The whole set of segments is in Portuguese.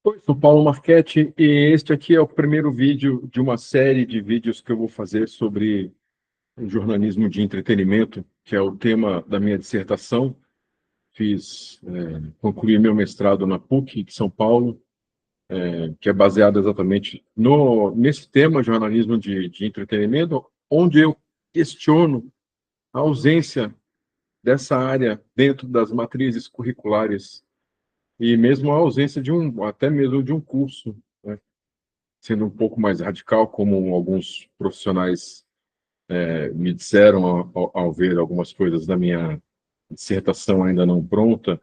Oi, sou Paulo Marchetti e este aqui é o primeiro vídeo de uma série de vídeos que eu vou fazer sobre o jornalismo de entretenimento, que é o tema da minha dissertação. Concluí meu mestrado na PUC de São Paulo, que é baseado exatamente nesse tema, jornalismo de entretenimento, onde eu questiono a ausência dessa área dentro das matrizes curriculares e mesmo a ausência até mesmo de um curso, né? Sendo um pouco mais radical, como alguns profissionais me disseram ao ver algumas coisas da minha dissertação ainda não pronta.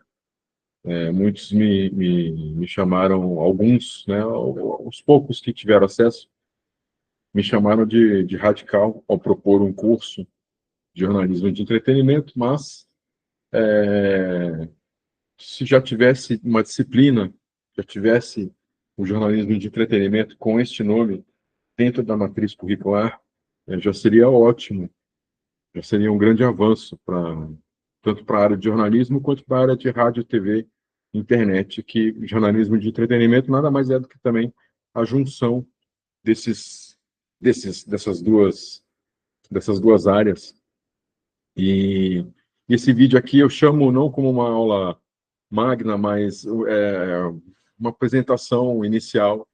Muitos me chamaram, alguns, né, os poucos que tiveram acesso, me chamaram de radical ao propor um curso de jornalismo de entretenimento, mas se já tivesse uma disciplina, já tivesse o jornalismo de entretenimento com este nome dentro da matriz curricular, já seria ótimo, já seria um grande avanço tanto para a área de jornalismo quanto para a área de rádio, TV, internet, que jornalismo de entretenimento nada mais é do que também a junção desses, dessas duas áreas. E esse vídeo aqui eu chamo não como uma aula magna, mas uma apresentação inicial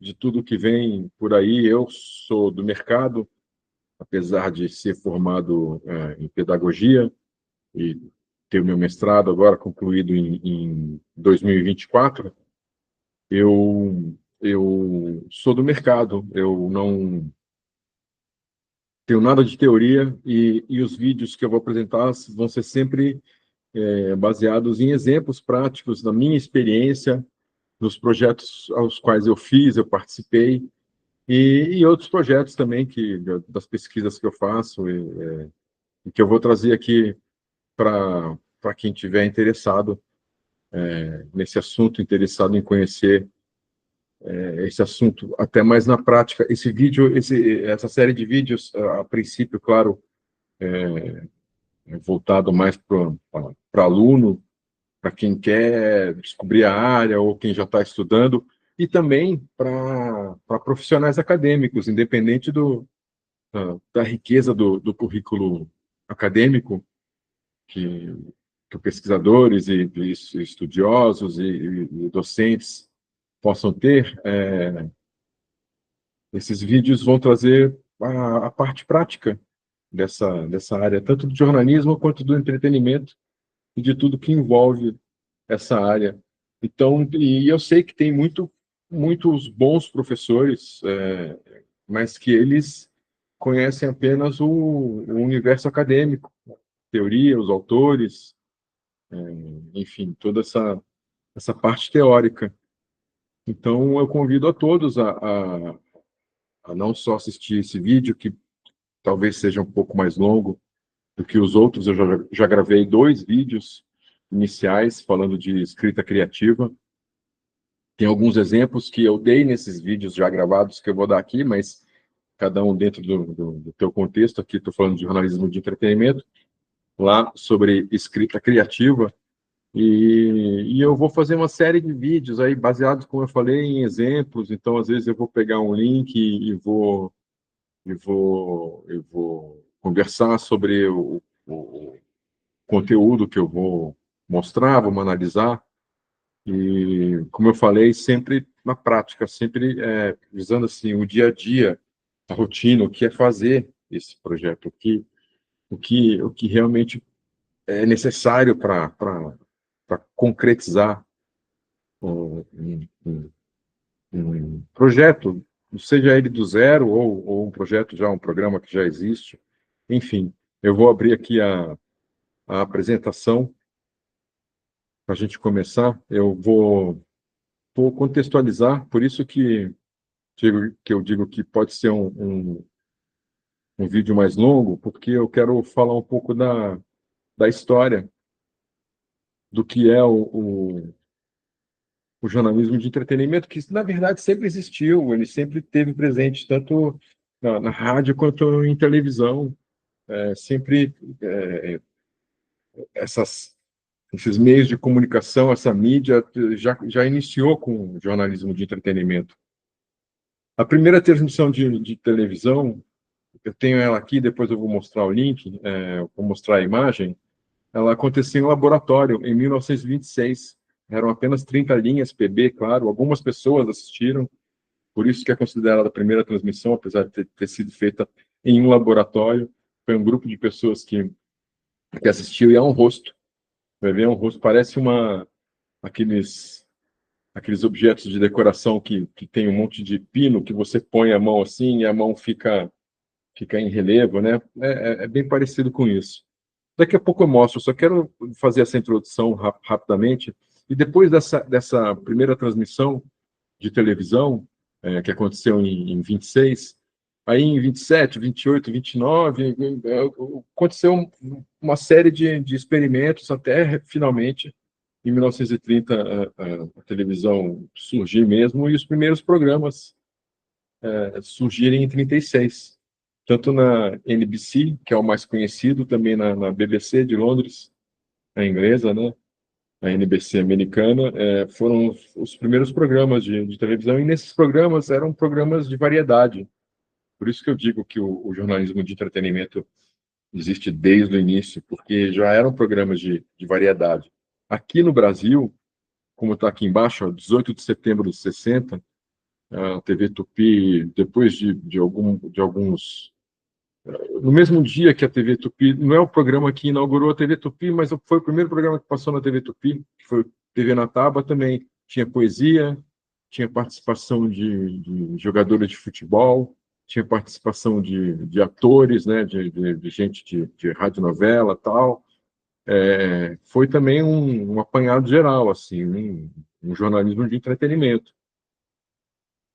de tudo que vem por aí. Eu sou do mercado, apesar de ser formado em pedagogia e ter o meu mestrado agora concluído em 2024, eu sou do mercado, eu não tenho nada de teoria e os vídeos que eu vou apresentar vão ser sempre baseados em exemplos práticos da minha experiência, nos projetos aos quais eu participei, e outros projetos também das pesquisas que eu faço e que eu vou trazer aqui para quem tiver interessado nesse assunto, interessado em conhecer esse assunto até mais na prática. Essa série de vídeos, a princípio, claro, voltado mais para aluno, para quem quer descobrir a área ou quem já está estudando, e também para profissionais acadêmicos, independente da riqueza do currículo acadêmico, que, que pesquisadores e estudiosos e docentes possam ter. Esses vídeos vão trazer a parte prática dessa área, tanto do jornalismo quanto do entretenimento e de tudo que envolve essa área. Então, e eu sei que tem muitos bons professores, mas que eles conhecem apenas o universo acadêmico, teoria, os autores, enfim, toda essa parte teórica. Então, eu convido a todos a não só assistir esse vídeo, que talvez seja um pouco mais longo do que os outros. Eu já gravei 2 vídeos iniciais falando de escrita criativa. Tem alguns exemplos que eu dei nesses vídeos já gravados que eu vou dar aqui, mas cada um dentro do teu contexto. Aqui estou falando de jornalismo de entretenimento, lá sobre escrita criativa. E eu vou fazer uma série de vídeos aí baseados, como eu falei, em exemplos. Então, às vezes, eu vou pegar um link e vou conversar sobre o conteúdo que eu vou mostrar, vou analisar. E, como eu falei, sempre na prática, sempre visando assim, o dia a dia, a rotina, o que é fazer esse projeto, o que realmente é necessário para concretizar um, um projeto, seja ele do zero ou um projeto já, um programa que já existe. Enfim, eu vou abrir aqui a apresentação para a gente começar. Eu vou contextualizar, por isso que eu digo que pode ser um vídeo mais longo, porque eu quero falar um pouco da história do que é o jornalismo de entretenimento, que na verdade sempre existiu, ele sempre esteve presente, tanto na rádio quanto em televisão. Sempre essas esses meios de comunicação, essa mídia, já iniciou com o jornalismo de entretenimento. A primeira transmissão de televisão, eu tenho ela aqui, depois eu vou mostrar o link, vou mostrar a imagem, ela aconteceu em um laboratório, em 1926. Eram apenas 30 linhas, PB, claro, algumas pessoas assistiram, por isso que é considerada a primeira transmissão, apesar de ter sido feita em um laboratório. Foi um grupo de pessoas que assistiu, e é um rosto, vai ver, é um rosto, parece aqueles objetos de decoração que tem um monte de pino, que você põe a mão assim e a mão fica em relevo, né? É bem parecido com isso. Daqui a pouco eu mostro, só quero fazer essa introdução rapidamente, e depois dessa primeira transmissão de televisão, que aconteceu em 26, aí em 27, 28, 29, aconteceu uma série de experimentos até, finalmente, em 1930, a televisão surgir mesmo, e os primeiros programas surgirem em 36, tanto na NBC, que é o mais conhecido, também na BBC de Londres, a inglesa, né? A NBC americana, foram os primeiros programas de televisão, e nesses programas eram programas de variedade. Por isso que eu digo que o jornalismo de entretenimento existe desde o início, porque já eram programas de variedade. Aqui no Brasil, como está aqui embaixo, ó, 18 de setembro de 60, a TV Tupi, depois de alguns... No mesmo dia que a TV Tupi, não é o programa que inaugurou a TV Tupi, mas foi o primeiro programa que passou na TV Tupi, que foi TV na Tábua, também tinha poesia, tinha participação de jogadores de futebol, tinha participação de atores, né, de gente de radionovela e tal. Foi também um apanhado geral, assim, um jornalismo de entretenimento.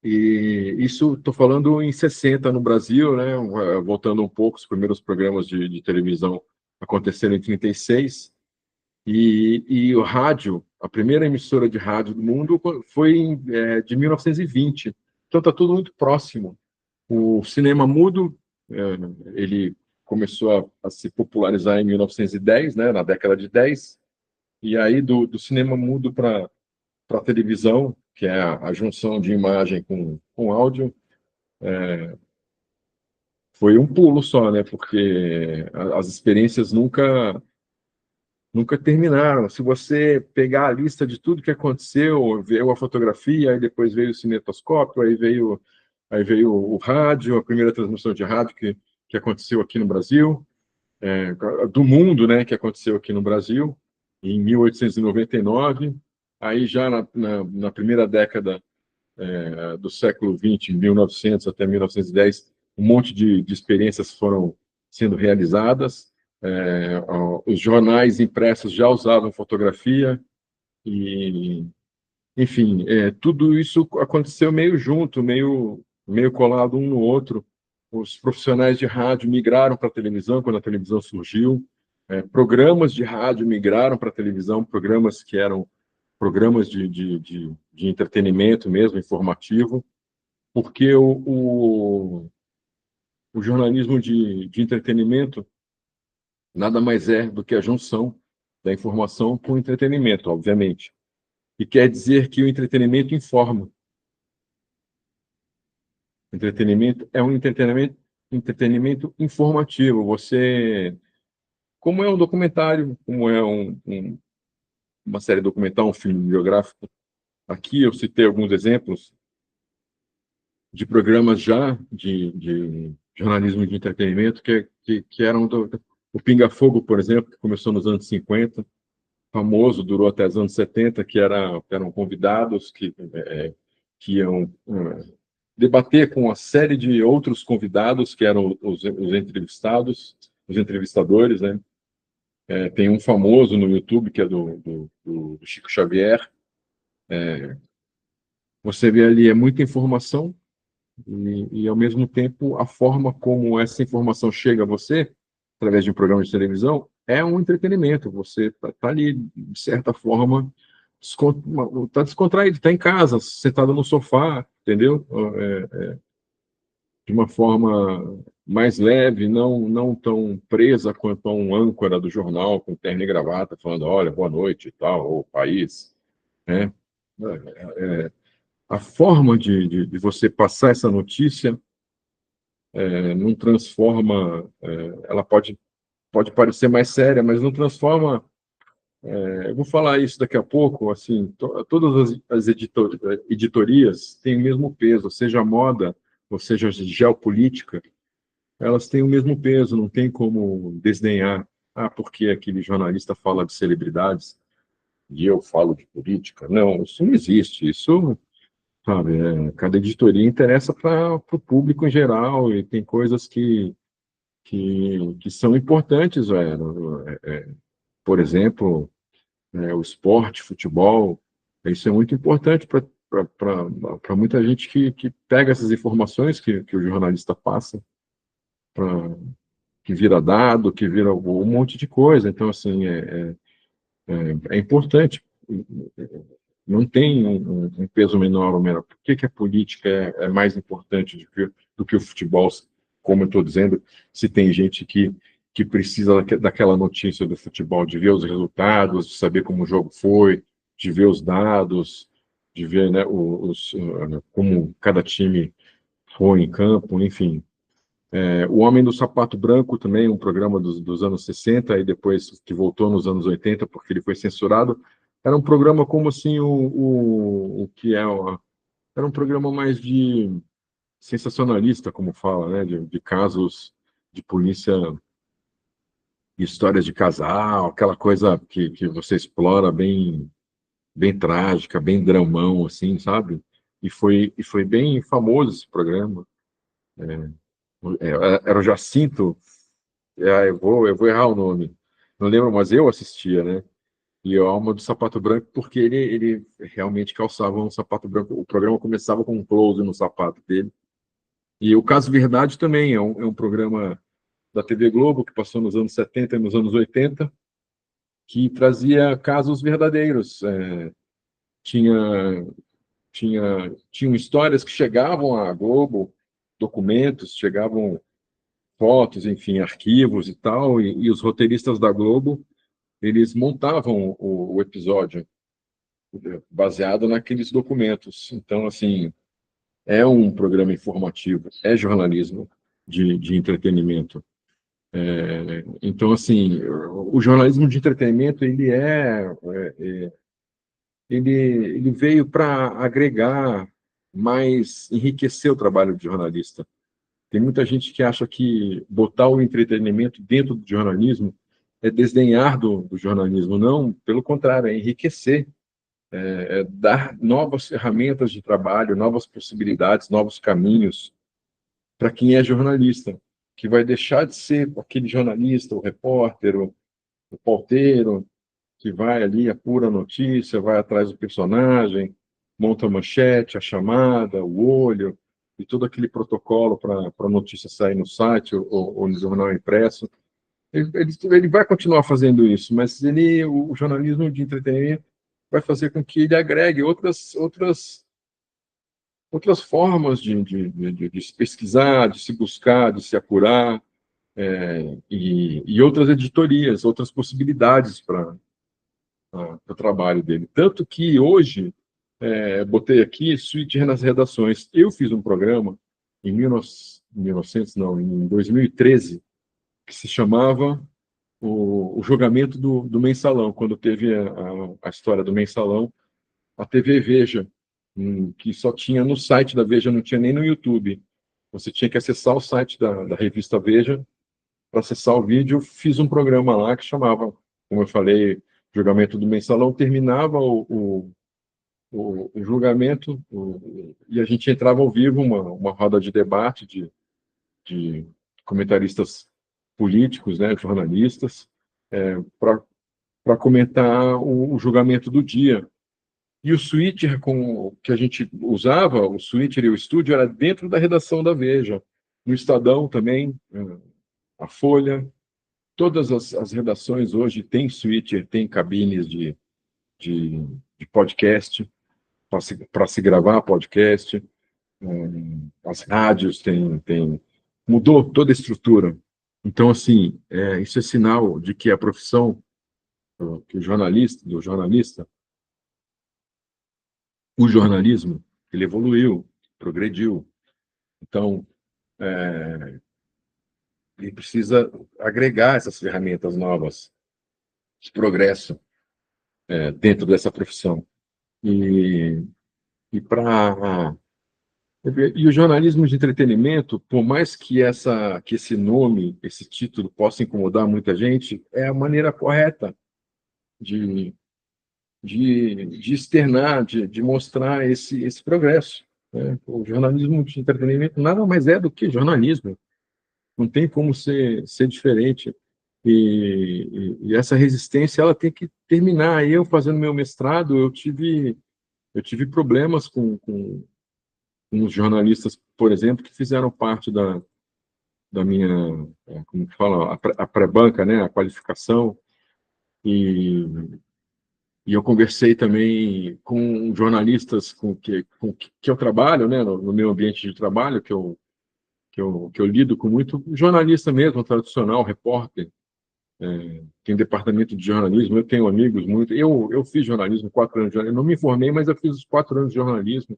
E isso, estou falando em 60 no Brasil, né? Voltando um pouco, os primeiros programas de televisão aconteceram em 36, e o rádio, a primeira emissora de rádio do mundo foi de 1920. Então está tudo muito próximo. O cinema mudo, ele começou a se popularizar em 1910, né? Na década de 10, e aí do cinema mudo para a televisão, que é a junção de imagem com áudio, foi um pulo só, né? Porque as experiências nunca terminaram. Se você pegar a lista de tudo que aconteceu, veio a fotografia, aí depois veio o cinetoscópio, aí veio o rádio, a primeira transmissão de rádio que aconteceu aqui no Brasil, do mundo, né? Que aconteceu aqui no Brasil em 1899. Aí já na primeira década do século XX, 1900 até 1910, um monte de experiências foram sendo realizadas. Os jornais impressos já usavam fotografia, e, enfim, tudo isso aconteceu meio junto, meio colado um no outro. Os profissionais de rádio migraram para a televisão quando a televisão surgiu. Programas de rádio migraram para a televisão, programas que eram programas de entretenimento mesmo, informativo, porque o jornalismo de entretenimento nada mais é do que a junção da informação com o entretenimento, obviamente. E quer dizer que o entretenimento informa. O entretenimento é um entretenimento informativo. Como é um documentário, como é uma série documental, um filme biográfico. Aqui eu citei alguns exemplos de programas já de jornalismo de entretenimento que eram o Pinga Fogo, por exemplo, que começou nos anos 50, famoso, durou até os anos 70, eram convidados que iam debater com uma série de outros convidados, que eram os entrevistados, os entrevistadores, né? Tem um famoso no YouTube, que é do Chico Xavier. Você vê ali, é muita informação, ao mesmo tempo, a forma como essa informação chega a você, através de um programa de televisão, é um entretenimento. Você está ali, de certa forma, está descontraído, está em casa, sentado no sofá, entendeu? de uma forma mais leve, não tão presa quanto a um âncora do jornal com terno e gravata, falando, olha, boa noite e tal, ou país, né? A forma de você passar essa notícia não transforma, ela pode parecer mais séria, mas não transforma. Eu vou falar isso daqui a pouco, assim, todas as editorias têm o mesmo peso, seja moda, ou seja geopolítica, elas têm o mesmo peso, não tem como desdenhar. Ah, porque aquele jornalista fala de celebridades e eu falo de política. Não, isso não existe. Isso, sabe, cada editoria interessa para o público em geral e tem coisas que são importantes, velho. Por exemplo, o esporte, futebol, isso é muito importante para muita gente que pega essas informações que o jornalista passa, pra, que vira dado, que vira um monte de coisa. Então, assim, é importante. Não tem um peso menor ou menor. Por que a política é mais importante do que o futebol? Como eu estou dizendo, se tem gente que precisa daquela notícia do futebol, de ver os resultados, de saber como o jogo foi, de ver os dados, de ver, né, como cada time foi em campo, enfim. O Homem do Sapato Branco também, um programa dos anos 60, e depois que voltou nos anos 80, porque ele foi censurado. Era um programa como assim, o que é. Era um programa mais de sensacionalista, como fala, né? De casos de polícia, histórias de casal, aquela coisa que você explora bem trágica, bem dramão, assim, sabe? E foi bem famoso esse programa. Era o Jacinto. Eu vou errar o nome. Não lembro, mas eu assistia, né? E a Alma do Sapato Branco, porque ele realmente calçava um sapato branco. O programa começava com um close no sapato dele. E o Caso Verdade também é um programa da TV Globo, que passou nos anos 70 e nos anos 80, que trazia casos verdadeiros. Tinha, tinham histórias que chegavam à Globo, documentos, chegavam fotos, enfim, arquivos e tal, e os roteiristas da Globo eles montavam o episódio baseado naqueles documentos. Então, assim, é um programa informativo, é jornalismo de entretenimento. Então, assim, o jornalismo de entretenimento ele veio para agregar mais, enriquecer o trabalho de jornalista. Tem muita gente que acha que botar o entretenimento dentro do jornalismo é desdenhar do jornalismo. Não, pelo contrário, é enriquecer, dar novas ferramentas de trabalho, novas possibilidades, novos caminhos para quem é jornalista, que vai deixar de ser aquele jornalista, o repórter, o pauteiro, que vai ali, apura a notícia, vai atrás do personagem, monta a manchete, a chamada, o olho, e todo aquele protocolo para a notícia sair no site ou no jornal impresso. Ele vai continuar fazendo isso, mas o jornalismo de entretenimento vai fazer com que ele agregue outras formas de se pesquisar, de se buscar, de se apurar, e outras editorias, outras possibilidades para o trabalho dele. Tanto que hoje, botei aqui switcher nas redações. Eu fiz um programa em 1900, não, em 2013, que se chamava o julgamento do Mensalão, quando teve a história do Mensalão, a TV Veja, que só tinha no site da Veja, não tinha nem no YouTube. Você tinha que acessar o site da revista Veja para acessar o vídeo. Fiz um programa lá que chamava, como eu falei, julgamento do Mensalão. Terminava o julgamento e a gente entrava ao vivo, uma roda de debate de comentaristas políticos, né, jornalistas, para comentar o julgamento do dia. E o switcher que a gente usava, o switcher e o estúdio, era dentro da redação da Veja. No Estadão também, a Folha, todas as redações hoje têm switcher, têm cabines de podcast para se gravar podcast. as rádios mudou toda a estrutura. Então, assim, isso é sinal de que a profissão que o jornalismo, ele evoluiu, progrediu. Então, ele precisa agregar essas ferramentas novas de progresso dentro dessa profissão. E, e para e o jornalismo de entretenimento, por mais que esse nome, esse título possa incomodar muita gente, é a maneira correta de, de externar, de mostrar esse progresso, né? O jornalismo de entretenimento nada mais é do que jornalismo, não tem como ser diferente. E essa resistência ela tem que terminar. Eu, fazendo meu mestrado, eu tive problemas com os jornalistas, por exemplo, que fizeram parte da minha, como que fala, a pré-banca, né, a qualificação, e, e eu conversei também com jornalistas com que eu trabalho, né, no meu ambiente de trabalho, que eu lido com muito jornalista mesmo, tradicional, repórter, tem departamento de jornalismo, eu tenho amigos muito, eu fiz jornalismo, 4 anos de jornalismo, eu não me formei, mas eu fiz os 4 anos de jornalismo.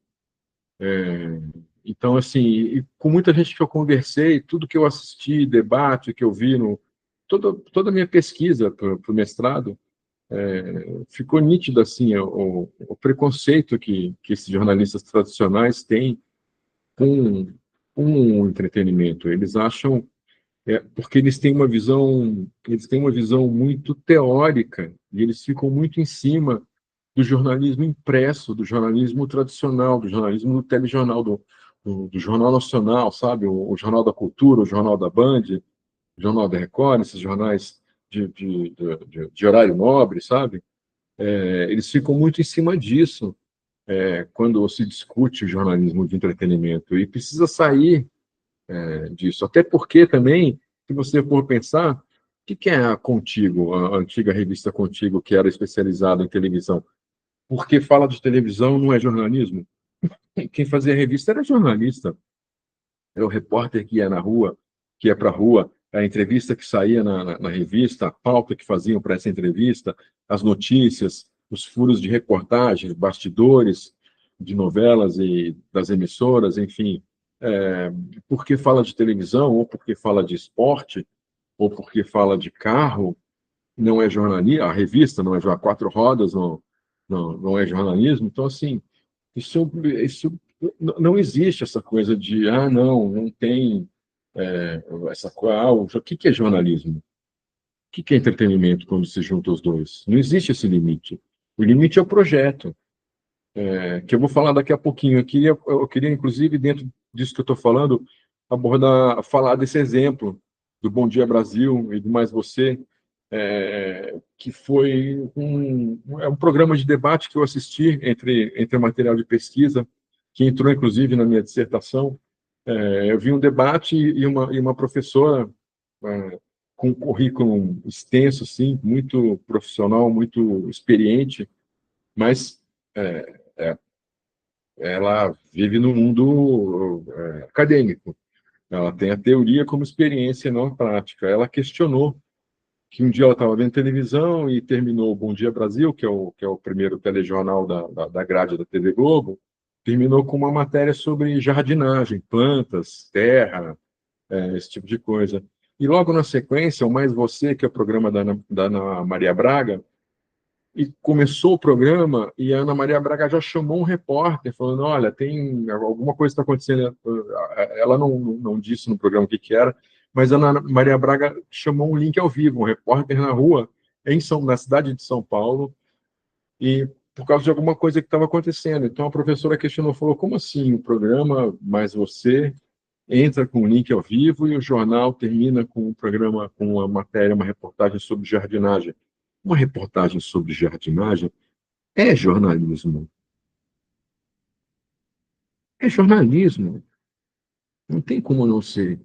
Então, assim, e com muita gente que eu conversei, tudo que eu assisti, debate que eu vi, toda a minha pesquisa para o mestrado, ficou nítido, assim, o preconceito que esses jornalistas tradicionais têm com, com o entretenimento. Eles acham, porque eles têm uma visão muito teórica, e eles ficam muito em cima do jornalismo impresso, do jornalismo tradicional, do jornalismo do telejornal, do Jornal Nacional, sabe? O Jornal da Cultura, o Jornal da Band, o Jornal da Record, esses jornais de horário nobre, sabe? Eles ficam muito em cima disso quando se discute o jornalismo de entretenimento, e precisa sair disso. Até porque também, se você for pensar, o que é a Contigo, a antiga revista Contigo, que era especializada em televisão? Porque fala de televisão não é jornalismo? Quem fazia a revista era jornalista, era o repórter que ia na rua, que ia para a rua, a entrevista que saía na revista, a pauta que faziam para essa entrevista, as notícias, os furos de reportagem, bastidores de novelas e das emissoras, enfim. Porque fala de televisão, ou porque fala de esporte, ou porque fala de carro, não é jornalismo, a revista não é a quatro rodas, não é jornalismo. Então, assim, isso não existe essa coisa de, não tem essa coisa, o que é jornalismo? O que é entretenimento quando se junta os dois? Não existe esse limite. O limite é o projeto, que eu vou falar daqui a pouquinho. Eu queria, inclusive, dentro disso que eu estou falando, falar desse exemplo do Bom Dia Brasil e do Mais Você, que foi um programa de debate que eu assisti entre material de pesquisa, que entrou, inclusive, na minha dissertação. Eu vi um debate e uma professora com um currículo extenso, assim, muito profissional, muito experiente, mas ela vive no mundo acadêmico. Ela tem a teoria como experiência, não a prática. Ela questionou que um dia ela estava vendo televisão e terminou o Bom Dia Brasil, que é o primeiro telejornal da grade da TV Globo, terminou com uma matéria sobre jardinagem, plantas, terra, esse tipo de coisa. E logo na sequência, o Mais Você, que é o programa da Ana Maria Braga, e começou o programa e a Ana Maria Braga já chamou um repórter, falando, olha, tem alguma coisa está acontecendo. Ela não disse no programa o que era, mas a Ana Maria Braga chamou um link ao vivo, um repórter na rua, na cidade de São Paulo, e por causa de alguma coisa que estava acontecendo. Então a professora questionou, falou, como assim o programa Mais Você entra com um link ao vivo e o jornal termina com um programa, com uma matéria, uma reportagem sobre jardinagem? Uma reportagem sobre jardinagem é jornalismo. É jornalismo. Não tem como não ser.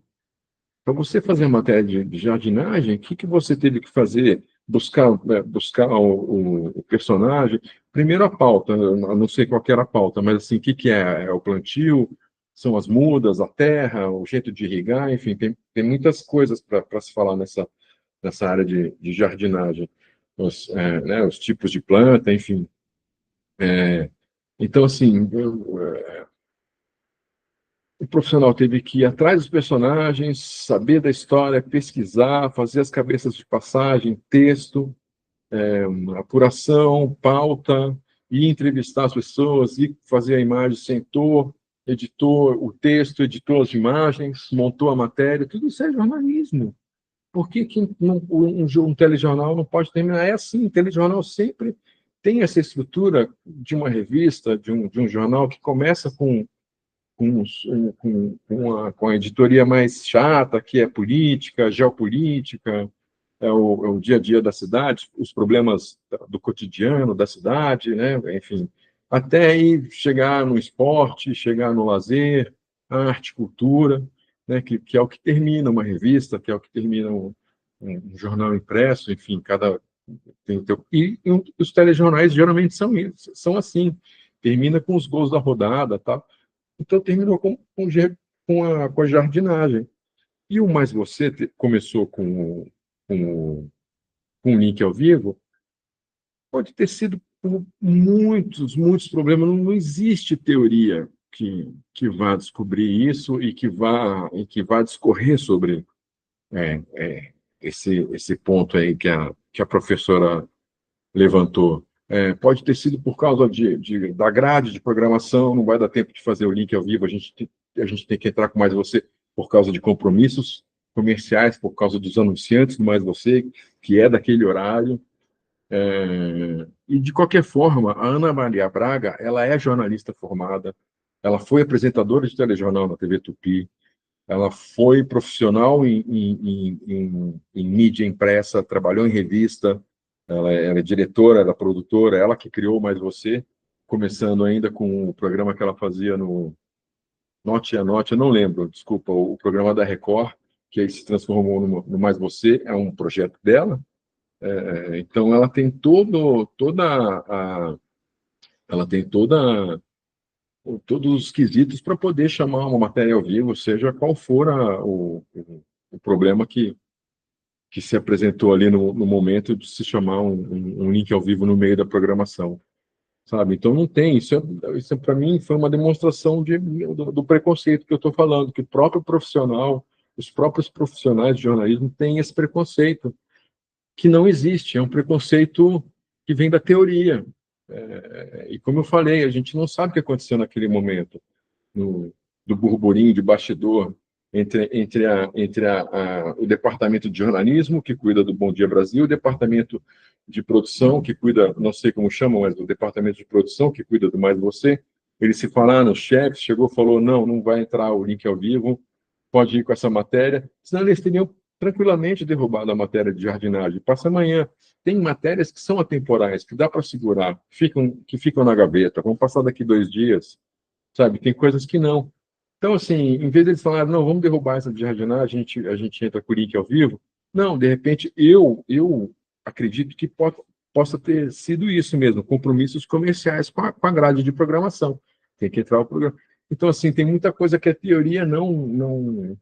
Para você fazer matéria de jardinagem, o que você teve que fazer? Buscar o personagem. Primeiro a pauta, eu não sei qual que era a pauta, mas assim, o que é? É o plantio? são as mudas, a terra, o jeito de irrigar, enfim, tem muitas coisas para se falar nessa área de jardinagem. Né, os tipos de planta, enfim. Então, assim, o profissional teve que ir atrás dos personagens, saber da história, pesquisar, fazer as cabeças de passagem, texto, apuração, pauta, e entrevistar as pessoas, e fazer a imagem, sentou, editou o texto, editou as imagens, montou a matéria, tudo isso é jornalismo. Por que um telejornal não pode terminar? É assim, o telejornal sempre tem essa estrutura de uma revista, de um jornal que começa com a editoria mais chata, que é política, geopolítica, é o dia a dia da cidade, os problemas do cotidiano da cidade, né? Enfim, até aí chegar no esporte, chegar no lazer, arte, cultura, né? Que é o que termina uma revista, que é o que termina um jornal impresso, enfim, e os telejornais geralmente são assim, termina com os gols da rodada, tá? Então terminou com a jardinagem. E o Mais Você começou com com o link ao vivo, pode ter sido por muitos problemas. Não existe teoria que vá descobrir isso e que vá discorrer sobre esse ponto aí que a professora levantou. Pode ter sido por causa da grade de programação, não vai dar tempo de fazer o link ao vivo, a gente tem que entrar com Mais Você por causa de compromissos comerciais, por causa dos anunciantes do Mais Você, que é daquele horário. E, de qualquer forma, a Ana Maria Braga, ela é jornalista formada, ela foi apresentadora de telejornal na TV Tupi, ela foi profissional em mídia impressa, trabalhou em revista, ela é diretora, ela é produtora, ela que criou Mais Você, começando ainda com o programa que ela fazia no Note a Note, eu não lembro, desculpa, o programa da Record, que aí se transformou no Mais Você, é um projeto dela. Então ela tem todos os quesitos para poder chamar uma matéria ao vivo, seja qual for o problema que se apresentou ali no momento de se chamar um link ao vivo no meio da programação, sabe? Então não tem, isso para mim foi uma demonstração do preconceito que eu estou falando, que o próprio profissional, os próprios profissionais de jornalismo têm esse preconceito, que não existe, é um preconceito que vem da teoria. E como eu falei, a gente não sabe o que aconteceu naquele momento, do burburinho de bastidor entre o departamento de jornalismo, que cuida do Bom Dia Brasil, o departamento de produção, que cuida, não sei como chamam, mas o departamento de produção, que cuida do Mais Você. Eles se falaram, o chefe chegou e falou, não vai entrar o link ao vivo, pode ir com essa matéria, senão eles teriam tranquilamente derrubado a matéria de jardinagem. Passa amanhã. Tem matérias que são atemporais, que dá para segurar, que ficam na gaveta, vão passar daqui 2 dias, sabe? Tem coisas que não. Então, assim, em vez de eles falarem, não, vamos derrubar essa de jardinagem, a gente entra com o link ao vivo, não, de repente, eu acredito que possa ter sido isso mesmo, compromissos comerciais com a grade de programação. Tem que entrar o programa. Então, assim, tem muita coisa que a teoria não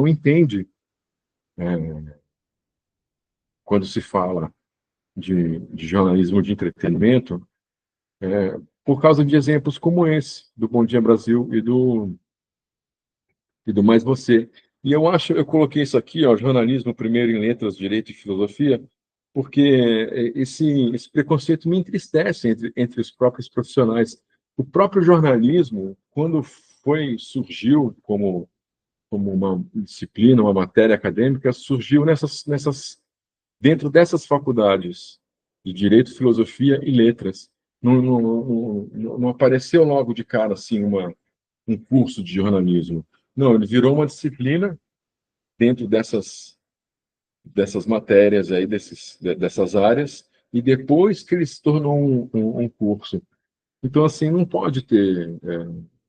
entende quando se fala de jornalismo de entretenimento, por causa de exemplos como esse, do Bom Dia Brasil e do Mais Você. E eu coloquei isso aqui, ó, jornalismo primeiro em letras, direito e filosofia, porque esse preconceito me entristece entre os próprios profissionais. O próprio jornalismo, quando surgiu como uma disciplina, uma matéria acadêmica, surgiu dentro dessas faculdades de direito, filosofia e letras. Não apareceu logo de cara assim um curso de jornalismo. Não, ele virou uma disciplina dentro dessas matérias aí, dessas áreas, e depois que ele se tornou um curso. Então, assim, não pode ter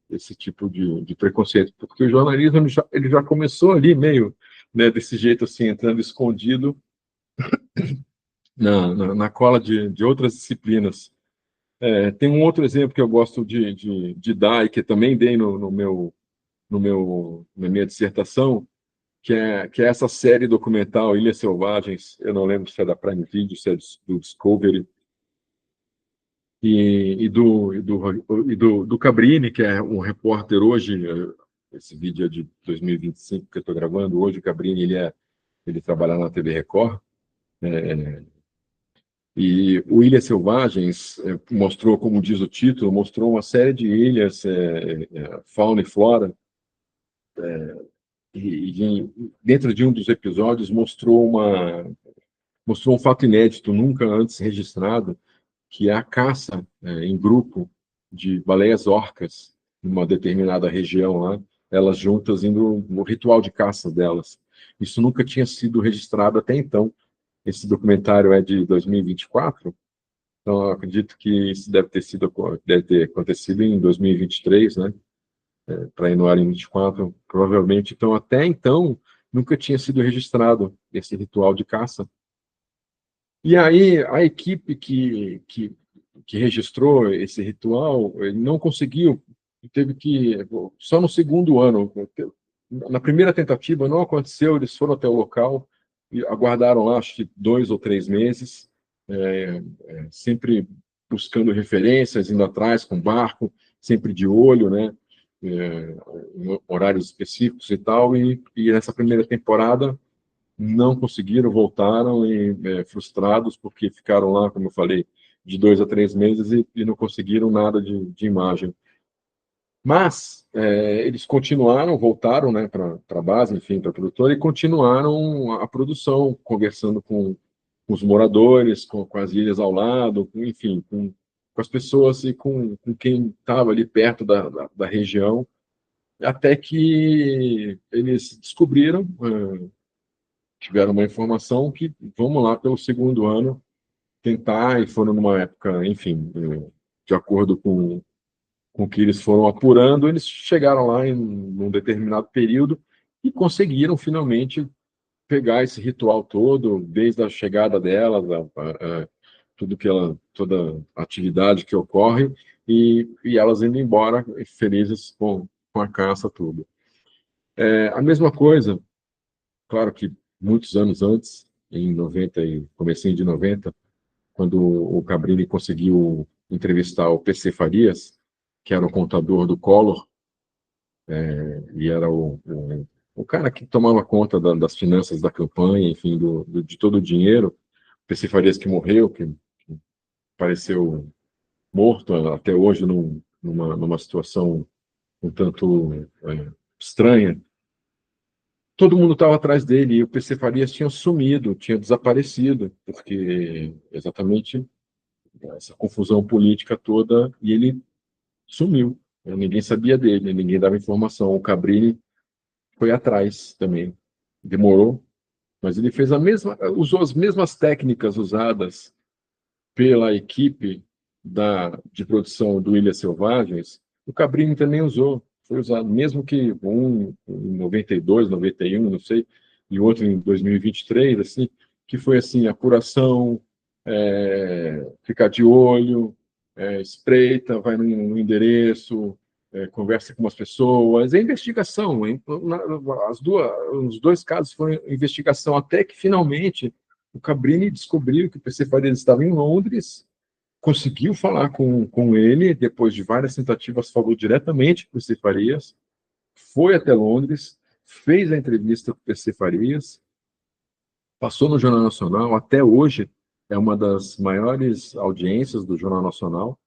esse tipo de preconceito, porque o jornalismo ele já começou ali meio, né, desse jeito, assim, entrando escondido na cola de outras disciplinas. Tem um outro exemplo que eu gosto de dar, e que também dei na minha dissertação, que é essa série documental Ilhas Selvagens. Eu não lembro se é da Prime Video, se é do Discovery, do Cabrini, que é um repórter hoje. Esse vídeo é de 2025 que eu estou gravando hoje. O Cabrini, ele trabalha na TV Record. E o Ilhas Selvagens mostrou, como diz o título, mostrou uma série de ilhas, fauna e flora, dentro de um dos episódios mostrou um fato inédito, nunca antes registrado, que é a caça em grupo de baleias orcas numa determinada região lá, elas juntas indo no ritual de caça delas. Isso nunca tinha sido registrado até então. Esse documentário é de 2024, então eu acredito que isso deve ter acontecido em 2023, né? Para ir no ar em 24, provavelmente. Então, até então, nunca tinha sido registrado esse ritual de caça. E aí, a equipe que registrou esse ritual não conseguiu, teve que, só no segundo ano, na primeira tentativa não aconteceu, eles foram até o local e aguardaram lá, acho que 2 ou 3 meses, sempre buscando referências, indo atrás com barco, sempre de olho, né, em horários específicos e tal, e nessa primeira temporada não conseguiram, voltaram frustrados, porque ficaram lá, como eu falei, de 2 a 3 meses e não conseguiram nada de imagem. Mas eles continuaram, voltaram, né, para a base, enfim, para a produtora, e continuaram a produção, conversando com os moradores, com as ilhas ao lado, enfim, com as pessoas e com quem estava ali perto da região, até que eles descobriram, tiveram uma informação que vamos lá pelo segundo ano tentar, e foram numa época, enfim, de acordo com o que eles foram apurando, eles chegaram lá em um determinado período e conseguiram finalmente pegar esse ritual todo, desde a chegada delas, toda a atividade que ocorre, e elas indo embora felizes com a caça, tudo. A mesma coisa, claro que muitos anos antes, em 90 e comecinho de 90, quando o Cabrini conseguiu entrevistar o PC Farias, que era o contador do Collor, e era o cara que tomava conta das finanças da campanha, enfim, de todo o dinheiro. O PC Farias, que morreu, que pareceu morto até hoje numa situação um tanto estranha. Todo mundo estava atrás dele, e o PC Farias tinha sumido, tinha desaparecido, porque exatamente essa confusão política toda, e ele sumiu. Ninguém sabia dele, ninguém dava informação. O Cabrini foi atrás também. Demorou, mas ele usou as mesmas técnicas usadas pela equipe de produção do Ilhas Selvagens. O Cabrini também usou, foi usado, mesmo que um em 92, 91, não sei, e outro em 2023, assim, que foi assim, apuração, ficar de olho, espreita, vai no endereço, conversa com as pessoas, é investigação. Os dois casos foram investigação, até que finalmente o Cabrini descobriu que o PC Farias estava em Londres, conseguiu falar com ele, depois de várias tentativas, falou diretamente com o PC Farias, foi até Londres, fez a entrevista com o PC Farias, passou no Jornal Nacional, até hoje é uma das maiores audiências do Jornal Nacional,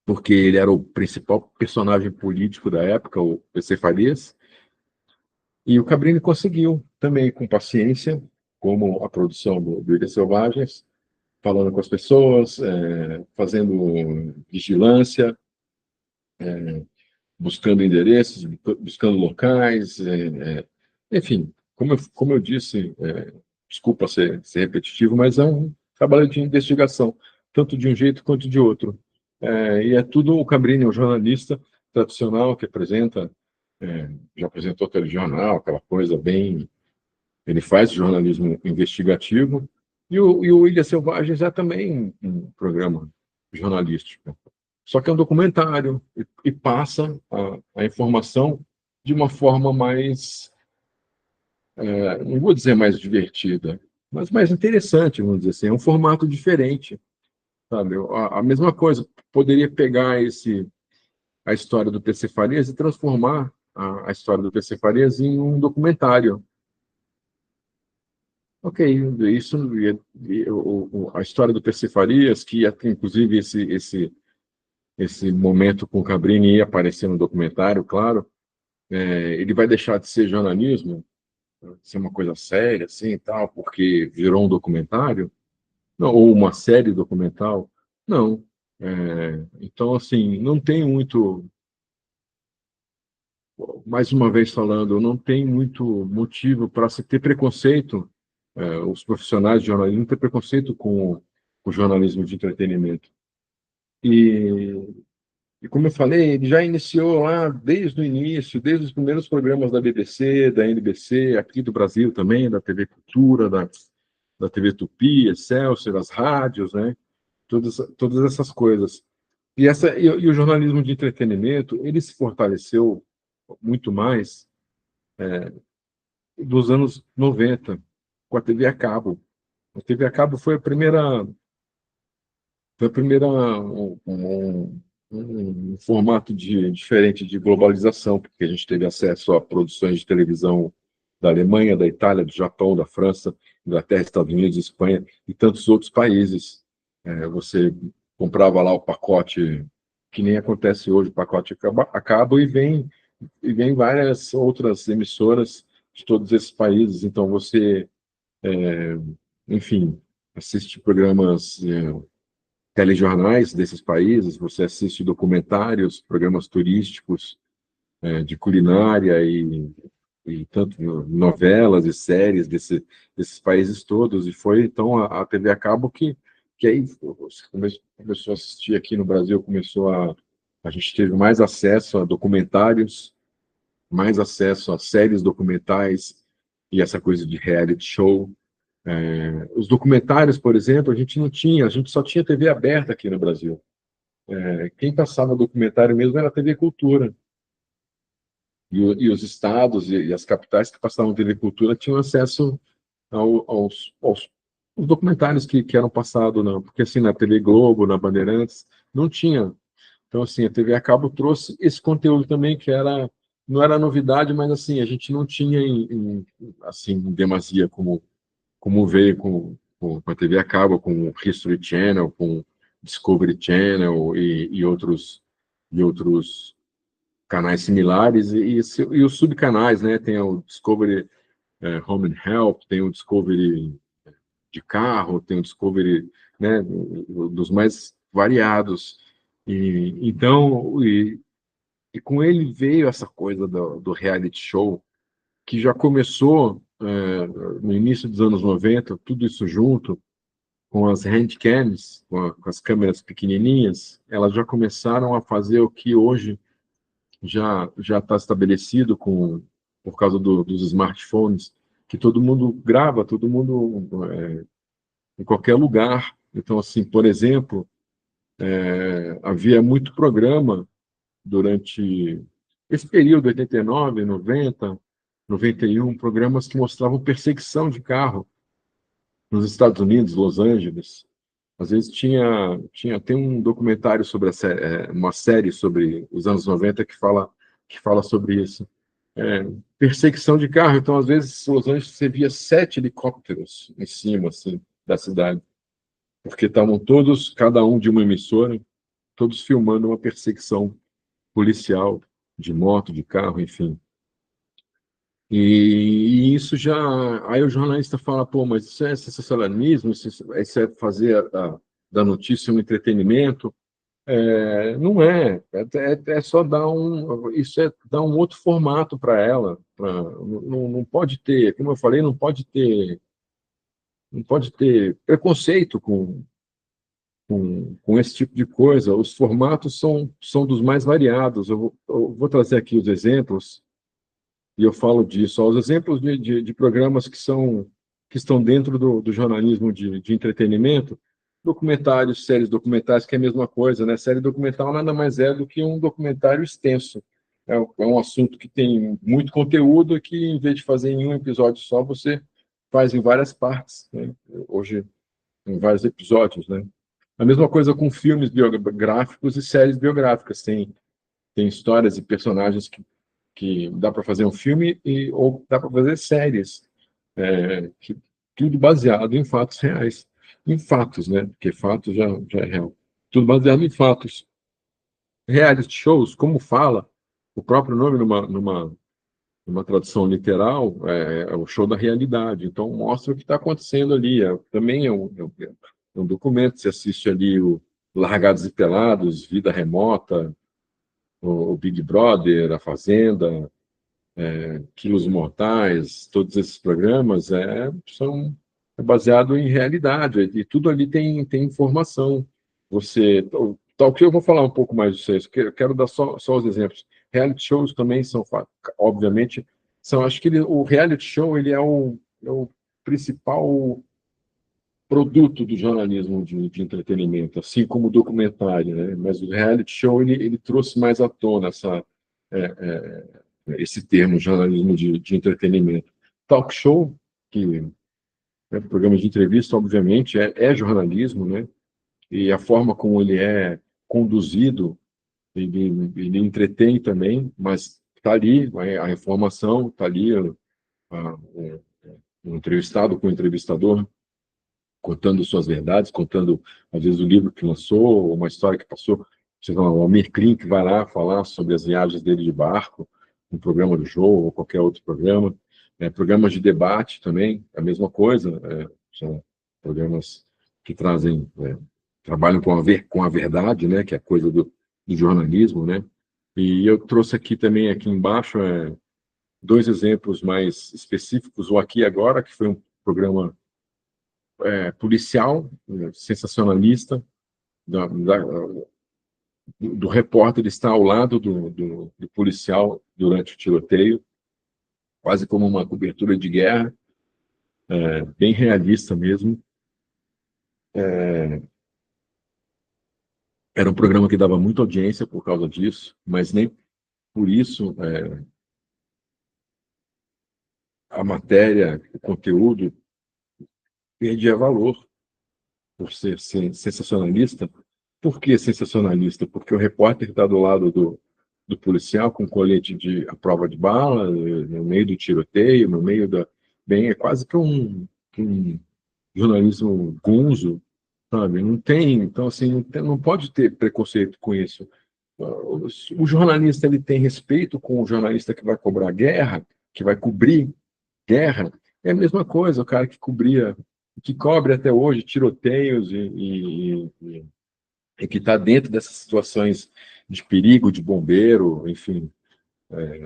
porque ele era o principal personagem político da época, o PC Farias, e o Cabrini conseguiu, também com paciência, como a produção do Ilhas Selvagens, falando com as pessoas, fazendo vigilância, buscando endereços, buscando locais, enfim, como eu disse, desculpa ser repetitivo, mas é um trabalho de investigação, tanto de um jeito quanto de outro. E é tudo o Cabrini, o jornalista tradicional que apresenta, já apresentou telejornal, aquela coisa bem. Ele faz jornalismo investigativo, E o Ilha Selvagens é também um programa jornalístico. Só que é um documentário e passa a informação de uma forma mais, não vou dizer mais divertida, mas mais interessante, vamos dizer assim. É um formato diferente, sabe? A mesma coisa, poderia pegar a história do PC Farias e transformar a história do PC Farias em um documentário. Ok, isso, a história do PC Farias, que inclusive esse momento com o Cabrini ia aparecer no documentário, claro, ele vai deixar de ser jornalismo, ser uma coisa séria, assim, e tal, porque virou um documentário? Não, ou uma série documental? Não. Então, assim, não tem muito, mais uma vez falando, não tem muito motivo para se ter preconceito, os profissionais de jornalismo ter preconceito com o jornalismo de entretenimento. E, e como eu falei, ele já iniciou lá desde o início, desde os primeiros programas da BBC, da NBC, aqui do Brasil também, da TV Cultura, da TV Tupi, Excelsior, as rádios, né? Todas essas coisas. E o jornalismo de entretenimento, ele se fortaleceu muito mais dos anos 90, com a TV a cabo. A TV a cabo foi a primeira um formato diferente de globalização, porque a gente teve acesso a produções de televisão da Alemanha, da Itália, do Japão, da França, Inglaterra, Estados Unidos, Espanha e tantos outros países. Você comprava lá o pacote, que nem acontece hoje, o pacote acaba e vem várias outras emissoras de todos esses países. Então você, enfim, assiste programas, telejornais desses países, você assiste documentários, programas turísticos, de culinária e tanto novelas e séries desses países todos. E foi então a TV a cabo que aí você começou a assistir aqui no Brasil, a gente teve mais acesso a documentários, mais acesso a séries documentais e essa coisa de reality show. Os documentários, por exemplo, a gente não tinha, a gente só tinha TV aberta aqui no Brasil. Quem passava documentário mesmo era a TV Cultura. E os estados e as capitais que passavam TV Cultura tinham acesso aos documentários que eram passados, não, porque assim, na TV Globo, na Bandeirantes, não tinha. Então, assim, a TV a cabo trouxe esse conteúdo também, não era novidade, mas assim, a gente não tinha assim, em demasia como veio com a TV a cabo, com o History Channel, com Discovery Channel e outros canais similares e os subcanais, né? Tem o Discovery, Home and Help, tem o Discovery de carro, tem o Discovery, né? Dos mais variados. E com ele veio essa coisa do reality show, que já começou, no início dos anos 90, tudo isso junto, com as handcams, com as câmeras pequenininhas, elas já começaram a fazer o que hoje já está estabelecido por causa dos smartphones, que todo mundo grava, todo mundo, em qualquer lugar. Então, assim, por exemplo, havia muito programa durante esse período, 89, 90, 91, programas que mostravam perseguição de carro nos Estados Unidos, Los Angeles. Às vezes tem um documentário sobre uma série sobre os anos 90 que fala sobre isso. Perseguição de carro. Então, às vezes, Los Angeles você via 7 helicópteros em cima, assim, da cidade, porque estavam todos, cada um de uma emissora, todos filmando uma perseguição policial de moto, de carro, enfim. E isso já. Aí o jornalista fala, pô, mas isso é sensacionalismo, isso é fazer da notícia um entretenimento. Não é. É só dar isso é dar um outro formato para ela. Não pode ter, como eu falei, não pode ter preconceito com esse tipo de coisa. Os formatos são dos mais variados. Eu vou trazer aqui os exemplos, e eu falo disso. Os exemplos de programas que estão dentro do jornalismo de entretenimento, documentários, séries documentais, que é a mesma coisa, né? Série documental nada mais é do que um documentário extenso. É um assunto que tem muito conteúdo e que, em vez de fazer em um episódio só, você faz em várias partes, né? Hoje, em vários episódios, né? A mesma coisa com filmes biográficos e séries biográficas. Tem histórias e personagens que dá para fazer um filme ou dá para fazer séries, que tudo baseado em fatos reais. Em fatos, né? Porque fatos já é real. Tudo baseado em fatos. Reality shows, como fala, o próprio nome numa tradução literal, é o show da realidade. Então, mostra o que está acontecendo ali. Também é um documento. Você assiste ali o Largados e Pelados, Vida Remota, o Big Brother, A Fazenda, Quilos Mortais, todos esses programas são baseados em realidade. E tudo ali tem informação. Tal que eu vou falar um pouco mais disso aí. Eu quero dar só os exemplos. Reality shows também são, obviamente, acho que o reality show ele é o principal produto do jornalismo de entretenimento, assim como o documentário, né? Mas o reality show ele trouxe mais à tona é, esse termo, jornalismo de entretenimento. Talk show, que é programa de entrevista, obviamente, é jornalismo, né? E a forma como ele é conduzido, ele entretém também, mas está ali a informação, está ali o entrevistado com o entrevistador contando suas verdades, contando, às vezes, o livro que lançou, uma história que passou. Sei lá, o Amir Klink que vai lá falar sobre as viagens dele de barco, um programa do show ou qualquer outro programa. Programas de debate também, a mesma coisa. São programas que trabalham com a verdade, né, que é a coisa do jornalismo, né? E eu trouxe aqui embaixo, dois exemplos mais específicos. O Aqui e Agora, que foi um programa policial, sensacionalista, do repórter estar ao lado do policial durante o tiroteio, quase como uma cobertura de guerra, bem realista mesmo. Era um programa que dava muita audiência por causa disso, mas nem por isso a matéria, o conteúdo, perdia valor por ser sensacionalista. Por que sensacionalista? Porque o repórter está do lado do policial com colete de à prova de bala, no meio do tiroteio, no meio da. Bem, é quase que um jornalismo gonzo, sabe? Não tem, então, assim, não pode ter preconceito com isso. O jornalista ele tem respeito com o jornalista que vai cobrar guerra, que vai cobrir guerra. É a mesma coisa, o cara que cobre até hoje tiroteios e que está dentro dessas situações de perigo, de bombeiro, enfim,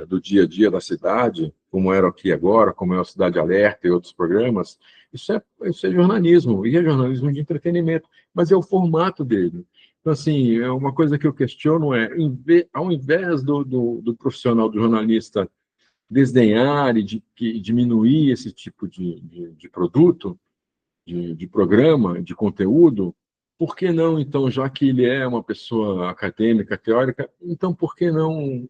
do dia a dia da cidade, como era aqui agora, como é a Cidade Alerta e outros programas, isso é jornalismo, e é jornalismo de entretenimento, mas é o formato dele. Então, assim, é uma coisa que eu questiono ao invés do profissional, do jornalista, desdenhar e diminuir esse tipo de produto, de programa, de conteúdo, por que não, então, já que ele é uma pessoa acadêmica, teórica, então por que não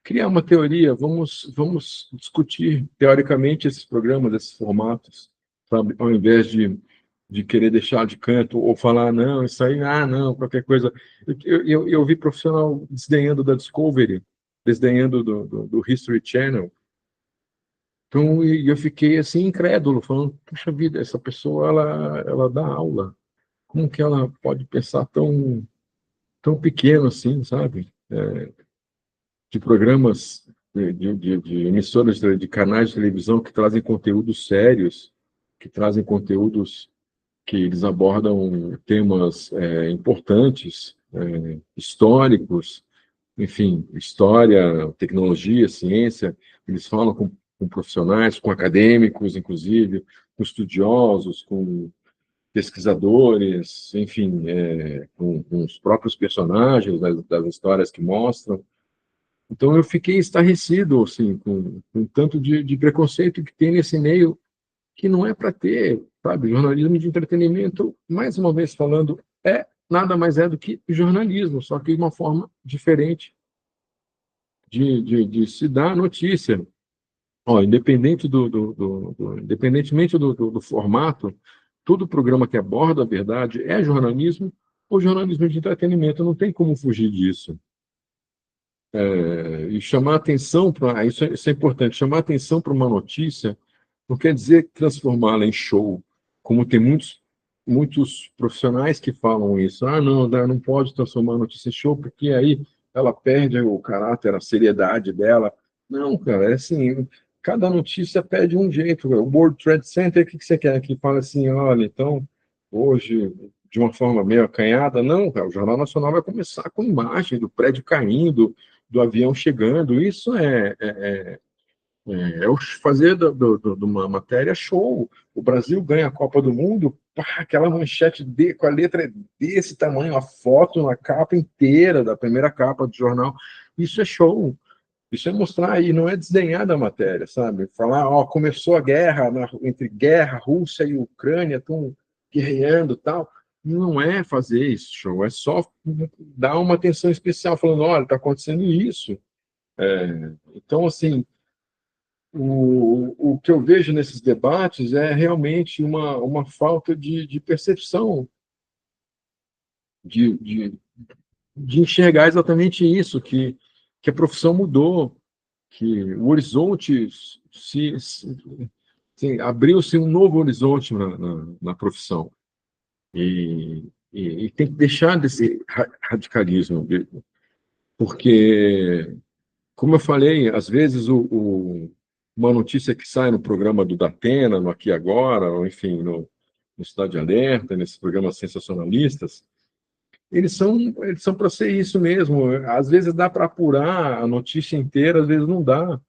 criar uma teoria? Vamos discutir teoricamente esses programas, esses formatos, sabe? Ao invés de querer deixar de canto ou falar, não, isso aí, não, qualquer coisa. Eu vi profissional desdenhando da Discovery, desdenhando do History Channel. Então, eu fiquei assim, incrédulo, falando, puxa vida, essa pessoa, ela dá aula. Como que ela pode pensar tão pequeno assim, sabe? De programas, de emissoras de canais de televisão que trazem conteúdos sérios, que trazem conteúdos que eles abordam temas importantes, históricos, enfim, história, tecnologia, ciência. Eles falam com profissionais, com acadêmicos, inclusive, com estudiosos, com pesquisadores, enfim, com os próprios personagens das histórias que mostram. Então eu fiquei estarrecido assim, com tanto de preconceito que tem nesse meio, que não é para ter, sabe? Jornalismo de entretenimento, mais uma vez falando, nada mais é do que jornalismo, só que de uma forma diferente de se dar a notícia. Ó, independentemente do formato, todo programa que aborda a verdade é jornalismo ou jornalismo de entretenimento, não tem como fugir disso. E chamar atenção para isso é importante, chamar atenção para uma notícia não quer dizer transformá-la em show, como tem muitos profissionais que falam isso. Ah, não, não pode transformar a notícia em show, porque aí ela perde o caráter, a seriedade dela. Não, cara, é assim, cada notícia pede um jeito. O World Trade Center, o que você quer? Que fala assim, olha, então, hoje, de uma forma meio acanhada, não, cara, o Jornal Nacional vai começar com imagem do prédio caindo, do avião chegando. Isso é fazer de uma matéria show. O Brasil ganha a Copa do Mundo, pá, aquela manchete com a letra desse tamanho, a foto na capa inteira, da primeira capa do jornal. Isso é show. Isso é mostrar aí, não é desdenhar da matéria, sabe? Falar, ó, começou a guerra, entre Rússia e Ucrânia, estão guerreando e tal. Não é fazer isso, show. É só dar uma atenção especial, falando, olha, está acontecendo isso. Então, assim, o que eu vejo nesses debates é realmente uma falta de percepção, de, de, de enxergar exatamente isso, que a profissão mudou, que o horizonte abriu-se um novo horizonte na profissão. E tem que deixar desse radicalismo, porque como eu falei, às vezes uma notícia que sai no programa do Datena, no Aqui Agora, ou enfim, no Cidade Alerta, nesses programas sensacionalistas, eles são para ser isso mesmo. Às vezes dá para apurar a notícia inteira, às vezes não dá.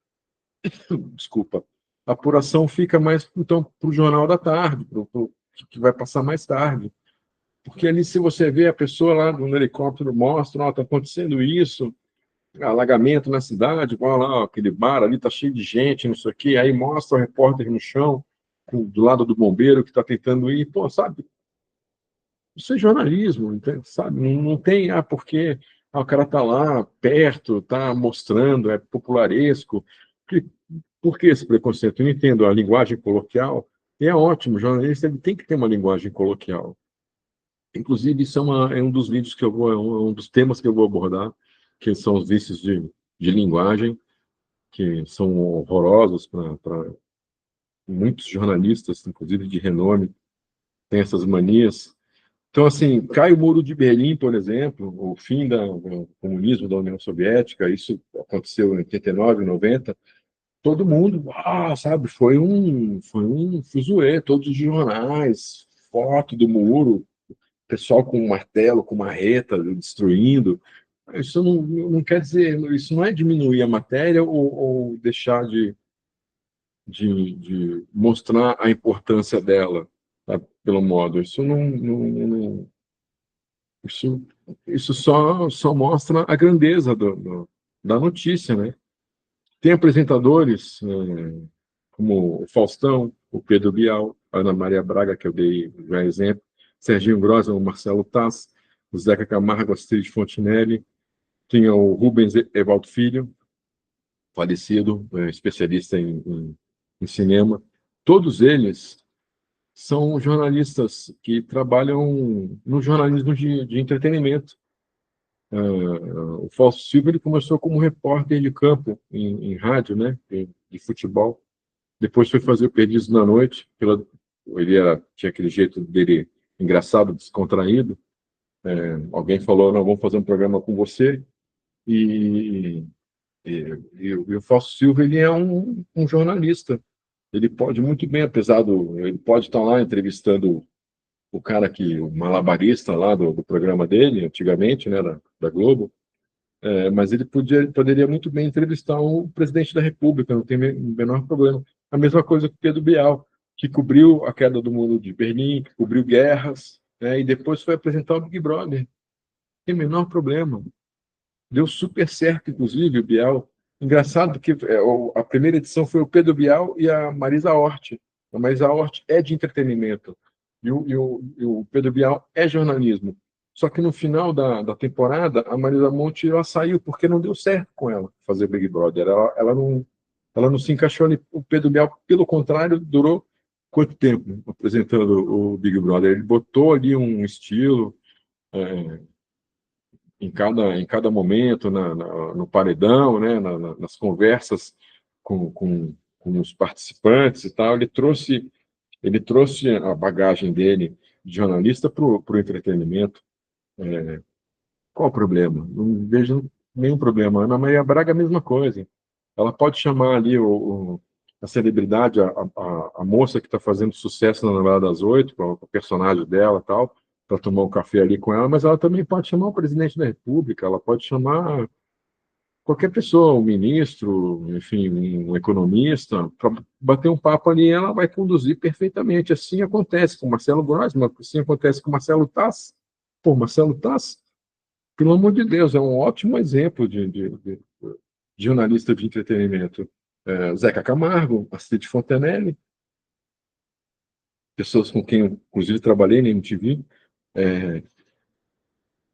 Desculpa. A apuração fica mais então para o Jornal da Tarde, que vai passar mais tarde. Porque ali, se você vê a pessoa lá no helicóptero, mostra, está acontecendo isso, alagamento na cidade, vai lá, ó, aquele bar ali tá cheio de gente, não sei o quê, aí mostra o repórter no chão, do lado do bombeiro que está tentando ir, pô, sabe? Isso é jornalismo, entende? Sabe? Não tem, porque o cara tá lá perto, tá mostrando, é popularesco. Que, por que esse preconceito? Eu não entendo a linguagem coloquial, e é ótimo, o jornalista ele tem que ter uma linguagem coloquial. Inclusive, isso é um dos vídeos que eu vou, um dos temas que eu vou abordar, que são os vícios de linguagem, que são horrorosos para muitos jornalistas, inclusive de renome, têm essas manias. Então, assim, cai o Muro de Berlim, por exemplo, o fim do comunismo da União Soviética, isso aconteceu em 89, 90, todo mundo, sabe, foi um fuzuê, todos os jornais, foto do muro, pessoal com martelo, com marreta, destruindo. Isso não quer dizer, isso não é diminuir a matéria ou deixar de mostrar a importância dela, tá? Pelo modo. Isso, isso só mostra a grandeza da notícia, né? Tem apresentadores, como o Faustão, o Pedro Bial, a Ana Maria Braga, que eu dei já exemplo, Serginho Grossa, o Marcelo Taz, o Zeca Camargo, Astrid Fontinelli, tinha o Rubens Evaldo Filho, falecido, especialista em cinema. Todos eles são jornalistas que trabalham no jornalismo de entretenimento. O Fausto Silva ele começou como repórter de campo em rádio, né, de futebol. Depois foi fazer o Perdidos na Noite. Ele tinha aquele jeito dele engraçado, descontraído. Alguém falou, não, vamos fazer um programa com você. E, e o Fausto Silva ele é um jornalista. Ele pode muito bem, ele pode estar lá entrevistando o malabarista lá do programa dele, antigamente, né, da Globo, mas ele poderia muito bem entrevistar o presidente da República, não tem o menor problema. A mesma coisa com o Pedro Bial, que cobriu a queda do muro de Berlim, que cobriu guerras, né, e depois foi apresentar o Big Brother. Não tem o menor problema. deu super certo, inclusive, o Bial. Engraçado, porque a primeira edição foi o Pedro Bial e a Marisa Hort. A Marisa Hort é de entretenimento e o Pedro Bial é jornalismo. Só que no final da temporada, a Marisa Monte ela saiu porque não deu certo com ela fazer Big Brother. Ela não se encaixou ali. O Pedro Bial, pelo contrário, durou quanto tempo apresentando o Big Brother? Ele botou ali um estilo em cada momento, no paredão, né, nas conversas com os participantes e tal. Ele trouxe a bagagem dele de jornalista para o entretenimento. Qual o problema? Não vejo nenhum problema. Ana Maria Braga, a mesma coisa. Ela pode chamar ali a celebridade, a moça que está fazendo sucesso na novela das oito, com o personagem dela e tal, para tomar um café ali com ela, mas ela também pode chamar o presidente da República, ela pode chamar qualquer pessoa, um ministro, enfim, um economista, para bater um papo ali, ela vai conduzir perfeitamente. Assim acontece com Marcelo Grossman, assim acontece com Marcelo Taz. Pô, Marcelo Taz, pelo amor de Deus, é um ótimo exemplo de jornalista de entretenimento. Zeca Camargo, Astrid Fontenelle, pessoas com quem eu, inclusive, trabalhei na MTV.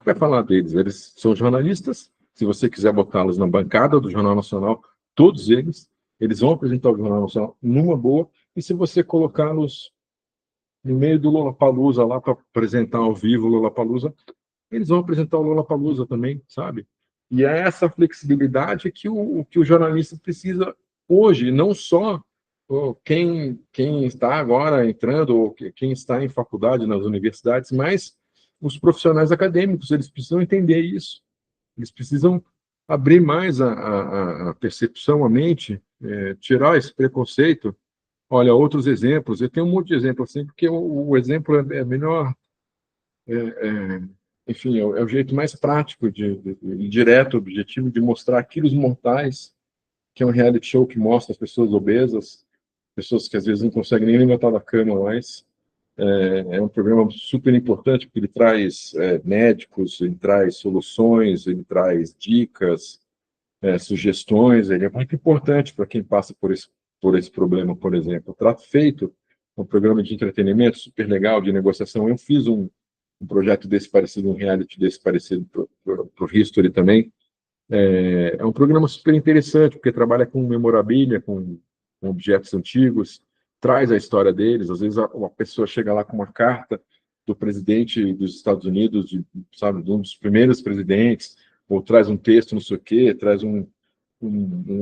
Vai falar deles, eles são jornalistas. Se você quiser botá-los na bancada do Jornal Nacional, todos eles vão apresentar o Jornal Nacional numa boa. E se você colocá-los no meio do Lollapalooza lá para apresentar ao vivo o Lollapalooza, eles vão apresentar o Lollapalooza também, sabe? E é essa flexibilidade que o jornalista precisa hoje, não só quem está agora entrando, ou quem está em faculdade nas universidades, mas os profissionais acadêmicos, eles precisam entender isso. Eles precisam abrir mais a percepção, a mente, tirar esse preconceito. Olha, outros exemplos, eu tenho um monte de exemplos assim, porque o exemplo é melhor, é, é, enfim, é o jeito mais prático, direto, objetivo, de mostrar quilos mortais, que é um reality show que mostra as pessoas obesas, pessoas que às vezes não conseguem nem levantar da cama mais. É um programa super importante, porque ele traz médicos, ele traz soluções, ele traz dicas, sugestões. Ele é muito importante para quem passa por esse problema, por exemplo. Trato Feito, um programa de entretenimento super legal, de negociação. Eu fiz um projeto desse parecido, um reality desse parecido para o History também. É um programa super interessante, porque trabalha com memorabilia, com objetos antigos, traz a história deles. Às vezes uma pessoa chega lá com uma carta do presidente dos Estados Unidos, sabe, de um dos primeiros presidentes, ou traz um texto, não sei o quê, traz um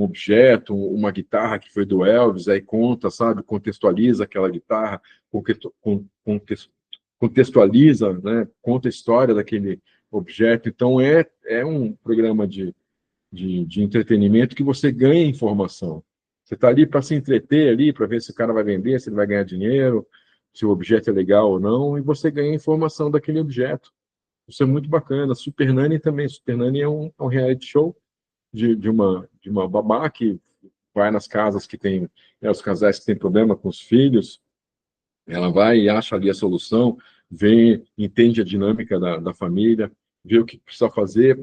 objeto, uma guitarra que foi do Elvis, aí conta, sabe, contextualiza aquela guitarra, contextualiza, né, conta a história daquele objeto. Então, é um programa de entretenimento que você ganha informação. Você está ali para se entreter ali, para ver se o cara vai vender, se ele vai ganhar dinheiro, se o objeto é legal ou não, e você ganha informação daquele objeto. Isso é muito bacana. Super Nanny também. Super Nanny é um reality show de uma babá que vai nas casas que tem, os casais que têm problema com os filhos, ela vai e acha ali a solução, vê, entende a dinâmica da família, vê o que precisa fazer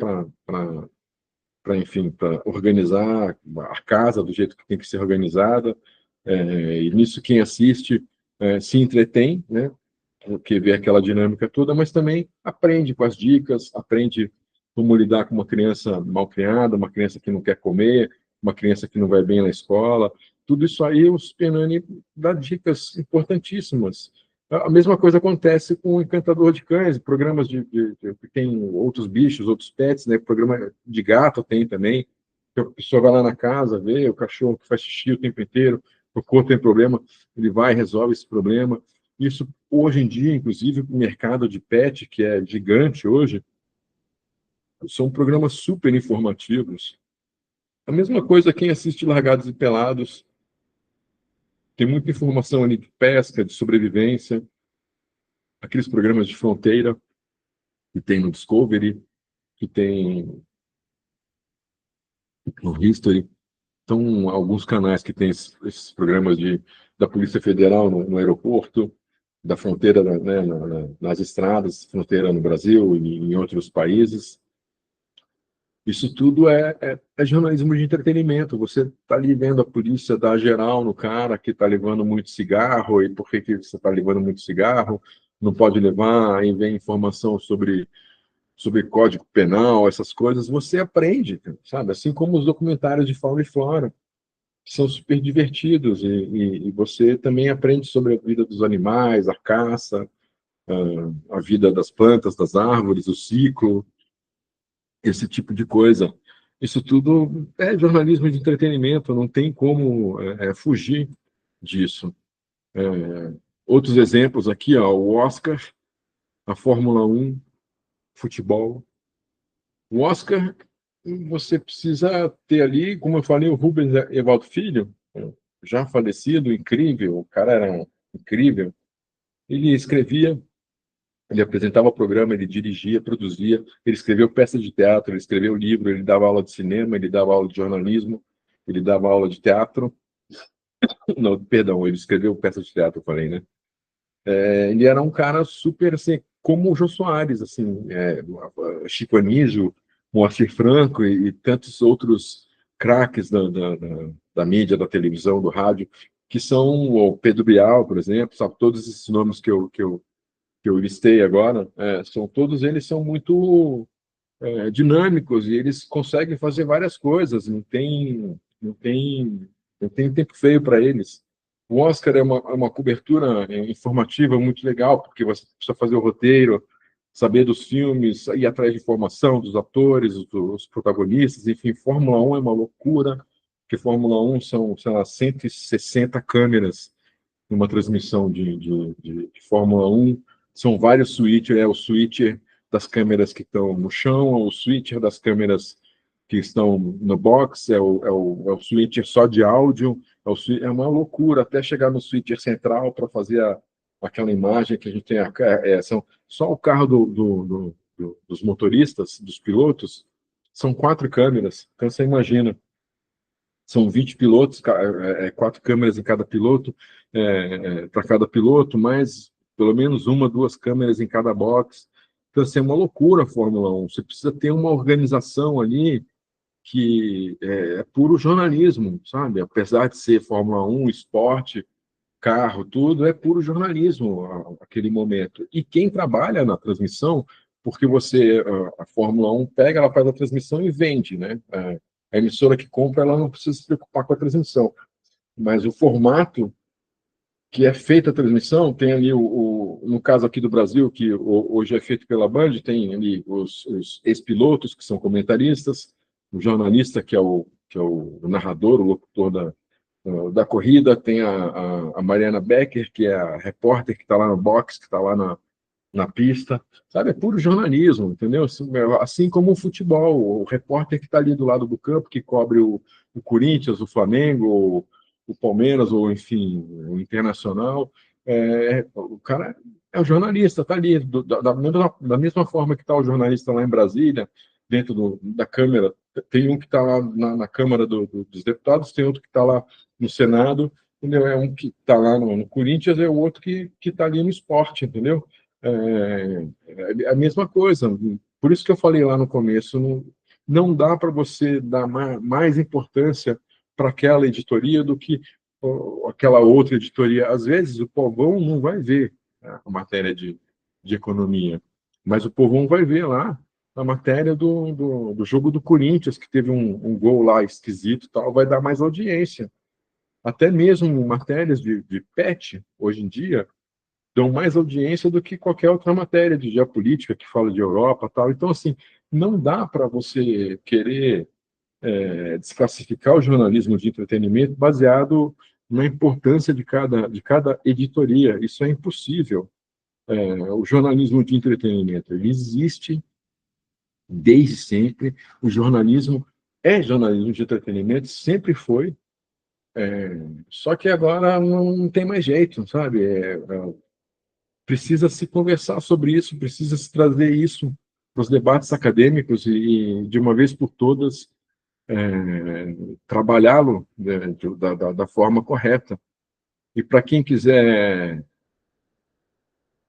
enfim, para organizar a casa do jeito que tem que ser organizada. E nisso quem assiste se entretém, né? Porque vê aquela dinâmica toda, mas também aprende com as dicas, aprende como lidar com uma criança mal criada, uma criança que não quer comer, uma criança que não vai bem na escola. Tudo isso aí o Supernanny dá dicas importantíssimas. A mesma coisa acontece com o Encantador de Cães, programas que tem outros bichos, outros pets, né? Programa de gato tem também, que a pessoa vai lá na casa, vê o cachorro que faz xixi o tempo inteiro, o corpo tem problema, ele vai e resolve esse problema. Isso, hoje em dia, inclusive, o mercado de pet, que é gigante hoje, são programas super informativos. A mesma coisa quem assiste Largados e Pelados, tem muita informação ali de pesca, de sobrevivência, aqueles programas de fronteira que tem no Discovery, que tem no History. Então, alguns canais que têm esses programas da Polícia Federal no aeroporto, da fronteira, né, nas estradas, fronteira no Brasil e em outros países. Isso tudo é jornalismo de entretenimento. Você está ali vendo a polícia dar geral no cara que está levando muito cigarro, e por que que você está levando muito cigarro, não pode levar, aí vem informação sobre código penal, essas coisas. Você aprende, sabe? Assim como os documentários de fauna e flora, que são super divertidos, e você também aprende sobre a vida dos animais, a caça, a vida das plantas, das árvores, o ciclo, esse tipo de coisa. Isso tudo é jornalismo de entretenimento, não tem como fugir disso. Outros exemplos aqui, ó, o Oscar, a Fórmula 1, futebol. O Oscar, você precisa ter ali, como eu falei, o Rubens Evaldo Filho, já falecido, incrível, o cara era incrível. Ele escrevia, ele apresentava o programa, ele dirigia, produzia, ele escreveu peças de teatro, ele escreveu livro, ele dava aula de cinema, ele dava aula de jornalismo, ele dava aula de teatro. Não, perdão, ele escreveu peças de teatro, eu falei, né? Ele era um cara super, assim, como o Jô Soares, assim, Chico Anísio, Moacir Franco e tantos outros craques da mídia, da televisão, do rádio, que são o Pedro Bial, por exemplo, sabe, todos esses nomes que eu listei agora, são todos eles são muito dinâmicos e eles conseguem fazer várias coisas, não tem tempo feio para eles. O Oscar é uma cobertura informativa muito legal, porque você precisa fazer o roteiro, saber dos filmes, ir atrás de informação dos atores, dos protagonistas, enfim, Fórmula 1 é uma loucura, porque Fórmula 1 são, sei lá, 160 câmeras numa transmissão de Fórmula 1. São vários switchers, o switcher das câmeras que estão no chão, o switcher das câmeras que estão no box, é o switcher só de áudio, é uma loucura até chegar no switcher central para fazer aquela imagem que a gente tem. Só o carro dos motoristas, dos pilotos, são 4 câmeras. Então você imagina, são 20 pilotos, 4 câmeras em cada piloto, para cada piloto, mais pelo menos uma, 2 câmeras em cada box. Então, assim, é uma loucura a Fórmula 1. Você precisa ter uma organização ali que é puro jornalismo, sabe? Apesar de ser Fórmula 1, esporte, carro, tudo, é puro jornalismo aquele momento. E quem trabalha na transmissão, porque a Fórmula 1 pega, ela faz a transmissão e vende, né? A emissora que compra, ela não precisa se preocupar com a transmissão. Mas o formato que é feita a transmissão, tem ali, no caso aqui do Brasil, que hoje é feito pela Band, tem ali os ex-pilotos, que são comentaristas, o jornalista, que é o narrador, o locutor da corrida, tem a Mariana Becker, que é a repórter que está lá no box, que está lá na pista, sabe? É puro jornalismo, entendeu? Assim como o futebol, o repórter que está ali do lado do campo, que cobre o Corinthians, o Flamengo, o Palmeiras, ou enfim, o Internacional, o cara é o jornalista, está ali, da mesma forma que está o jornalista lá em Brasília, dentro da Câmara, tem um que está lá na Câmara dos Deputados, tem outro que está lá no Senado, entendeu? É um que está lá no Corinthians, é o outro que está ali no esporte, entendeu? É a mesma coisa. Por isso que eu falei lá no começo, não dá para você dar mais importância para aquela editoria do que aquela outra editoria. Às vezes o povão não vai ver a matéria de economia, mas o povão vai ver lá a matéria do jogo do Corinthians, que teve um gol lá esquisito, tal, vai dar mais audiência. Até mesmo matérias de pet, hoje em dia, dão mais audiência do que qualquer outra matéria de geopolítica que fala de Europa, tal. Então, assim, não dá para você querer desclassificar o jornalismo de entretenimento baseado na importância de cada editoria. Isso é impossível. O jornalismo de entretenimento ele existe desde sempre. O jornalismo é jornalismo de entretenimento, sempre foi. Só que agora não tem mais jeito, sabe? Precisa se conversar sobre isso, precisa se trazer isso para os debates acadêmicos e, de uma vez por todas, trabalhá-lo, né, da forma correta. E para quem quiser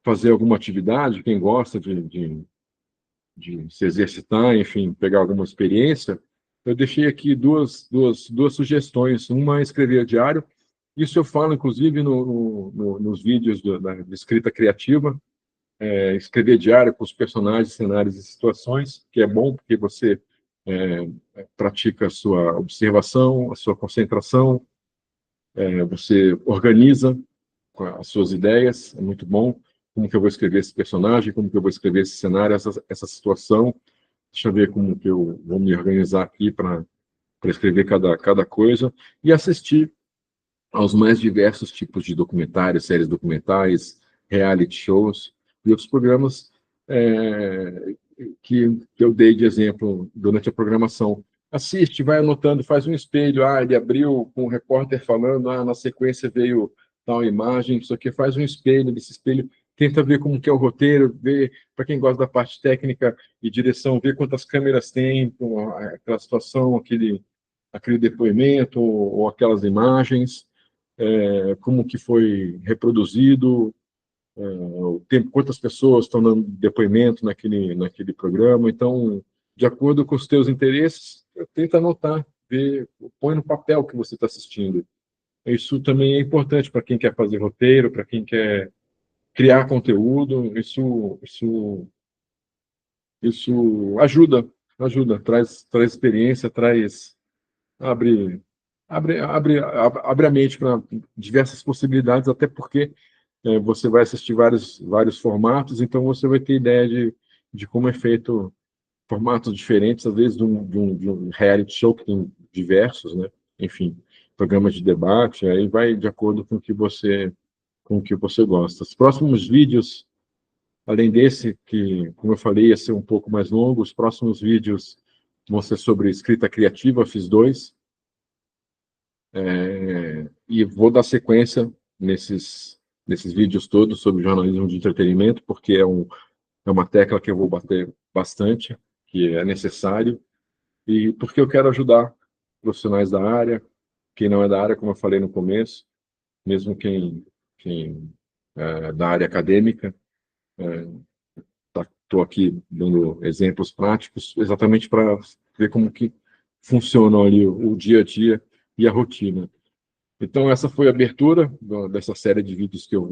fazer alguma atividade, quem gosta de se exercitar, enfim, pegar alguma experiência, eu deixei aqui duas sugestões. Uma é escrever diário. Isso eu falo, inclusive, nos vídeos de escrita criativa. Escrever diário com os personagens, cenários e situações, que é bom porque você é, pratica a sua observação, a sua concentração, você organiza as suas ideias, é muito bom. Como que eu vou escrever esse personagem, como que eu vou escrever esse cenário, essa situação. Deixa eu ver como que eu vou me organizar aqui para escrever cada coisa. E assistir aos mais diversos tipos de documentários, séries documentais, reality shows e outros programas que eu dei de exemplo durante a programação. Assiste, vai anotando, faz um espelho. Ele abriu com o repórter falando, na sequência veio tal imagem, isso aqui, faz um espelho, desse espelho tenta ver como que é o roteiro, ver, para quem gosta da parte técnica e direção, ver quantas câmeras tem, aquela situação, aquele depoimento ou aquelas imagens, como que foi reproduzido, o tempo, quantas pessoas estão dando depoimento naquele programa. Então, de acordo com os teus interesses, tenta anotar, ver, põe no papel que você está assistindo. Isso também é importante para quem quer fazer roteiro, para quem quer criar conteúdo. Isso ajuda, traz experiência, abre, abre a mente para diversas possibilidades, até porque você vai assistir vários formatos, então você vai ter ideia de como é feito formatos diferentes, às vezes de um reality show, que tem diversos, né? Enfim, programas de debate, aí vai de acordo com o que você gosta. Os próximos vídeos, além desse, que, como eu falei, ia ser um pouco mais longo, os próximos vídeos vão ser sobre escrita criativa, fiz dois, e vou dar sequência nesses vídeos todos sobre jornalismo de entretenimento, porque é uma tecla que eu vou bater bastante, que é necessário, e porque eu quero ajudar profissionais da área, quem não é da área, como eu falei no começo, mesmo quem é da área acadêmica. Estou aqui dando exemplos práticos, exatamente para ver como que funciona ali o dia a dia e a rotina. Então, essa foi a abertura dessa série de vídeos que eu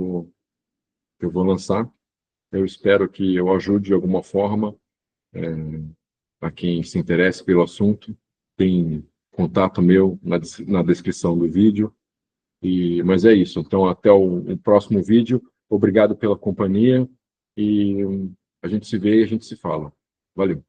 vou lançar. Eu espero que eu ajude de alguma forma a quem se interessa pelo assunto. Tem contato meu na descrição do vídeo. Mas é isso. Então, até o próximo vídeo. Obrigado pela companhia e a gente se vê e a gente se fala. Valeu.